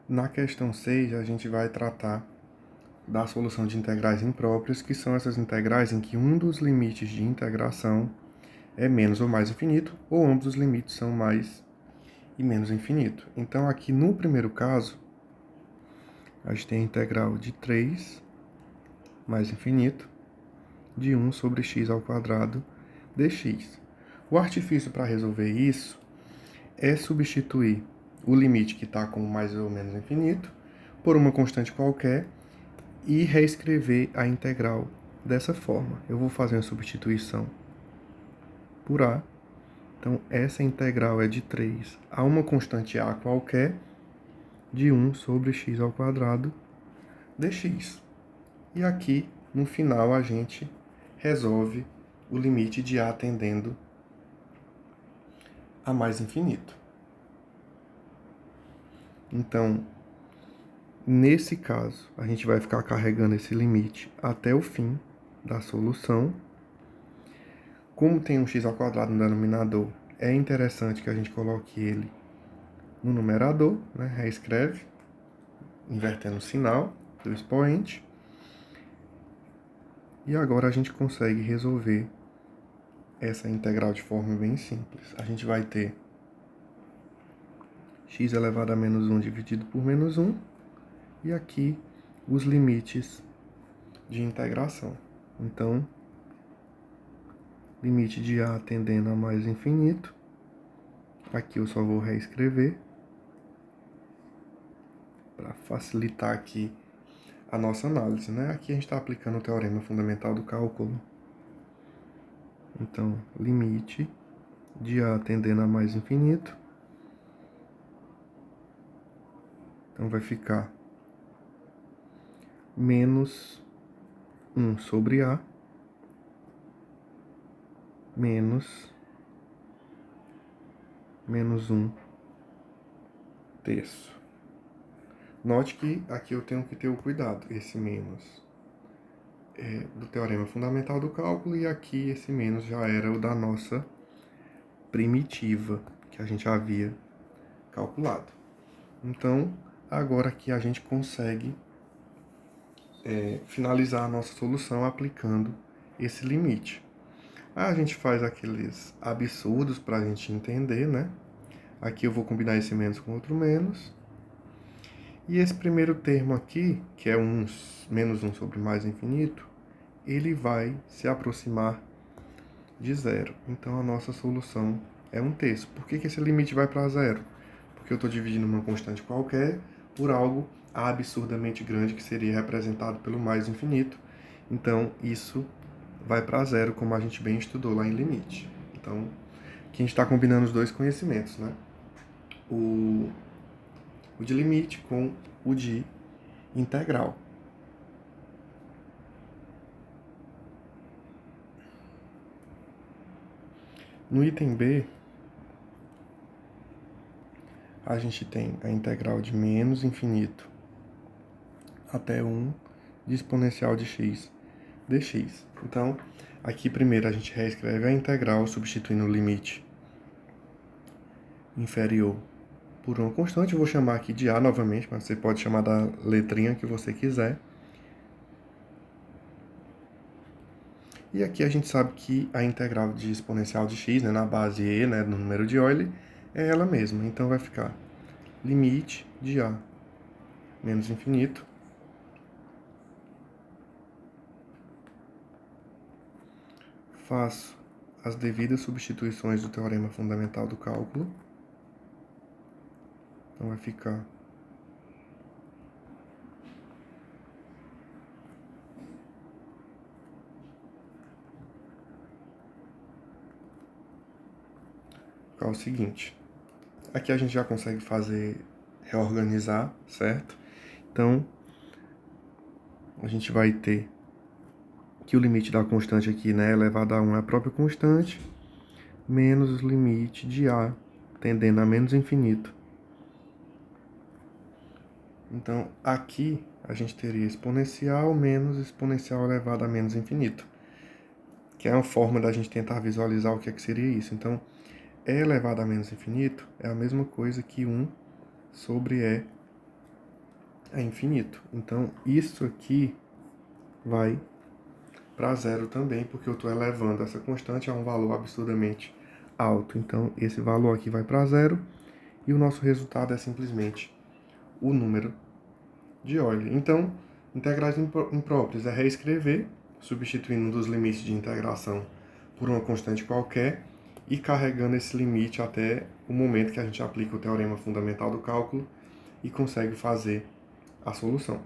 Na questão 6, a gente vai tratar da solução de integrais impróprias, que são essas integrais em que um dos limites de integração é menos ou mais infinito, ou ambos os limites são mais e menos infinito. Então, aqui no primeiro caso, a gente tem a integral de 3 mais infinito de 1 sobre x ao quadrado dx. O artifício para resolver isso é substituir o limite que está com mais ou menos infinito por uma constante qualquer e reescrever a integral dessa forma. Eu vou fazer uma substituição por a. Então, essa integral é de 3 a uma constante a qualquer de 1 sobre x ao quadrado dx. E aqui, no final, a gente resolve o limite de a tendendo a mais infinito. Então, nesse caso, a gente vai ficar carregando esse limite até o fim da solução. Como tem um x ao quadrado no denominador, é interessante que a gente coloque ele no numerador, né? Reescreve, invertendo o sinal do expoente. E agora a gente consegue resolver essa integral de forma bem simples. A gente vai ter x elevado a menos 1 dividido por menos 1. E aqui os limites de integração. Então, limite de a tendendo a mais infinito. Aqui eu só vou reescrever para facilitar aqui a nossa análise, né? Aqui a gente está aplicando o teorema fundamental do cálculo. Então, limite de a tendendo a mais infinito. Então, vai ficar menos 1 sobre a menos 1 terço. Note que aqui eu tenho que ter o cuidado. Esse menos é do teorema fundamental do cálculo e aqui esse menos já era o da nossa primitiva que a gente havia calculado. Então, agora aqui a gente consegue finalizar a nossa solução aplicando esse limite. A gente faz aqueles absurdos para a gente entender, né? Aqui eu vou combinar esse menos com outro menos. E esse primeiro termo aqui, que é menos 1 sobre mais infinito, ele vai se aproximar de zero. Então, a nossa solução é 1 terço. Por que esse limite vai para zero? Porque eu estou dividindo uma constante qualquer por algo absurdamente grande, que seria representado pelo mais infinito. Então, isso vai para zero, como a gente bem estudou lá em limite. Então, aqui a gente está combinando os dois conhecimentos, né? O de limite com o de integral. No item B, a gente tem a integral de menos infinito até 1 de exponencial de x dx. Então, aqui primeiro a gente reescreve a integral substituindo o limite inferior por uma constante. Eu vou chamar aqui de a novamente, mas você pode chamar da letrinha que você quiser. E aqui a gente sabe que a integral de exponencial de x, né, na base e, né, no número de Euler, é ela mesma. Então vai ficar limite de a menos infinito faço as devidas substituições do teorema fundamental do cálculo. Então vai ficar o seguinte. Aqui a gente já consegue reorganizar, certo? Então, a gente vai ter que o limite da constante aqui, né, elevado a 1 é a própria constante, menos o limite de a tendendo a menos infinito. Então, aqui a gente teria exponencial menos exponencial elevado a menos infinito, que é uma forma da gente tentar visualizar o que é que seria isso. Então, e elevado a menos infinito é a mesma coisa que 1 sobre e é infinito. Então, isso aqui vai para zero também, porque eu estou elevando essa constante a um valor absurdamente alto. Então, esse valor aqui vai para zero e o nosso resultado é simplesmente o número de Euler. Então, integrais impróprias é reescrever, substituindo um dos limites de integração por uma constante qualquer e carregando esse limite até o momento que a gente aplica o teorema fundamental do cálculo e consegue fazer a solução.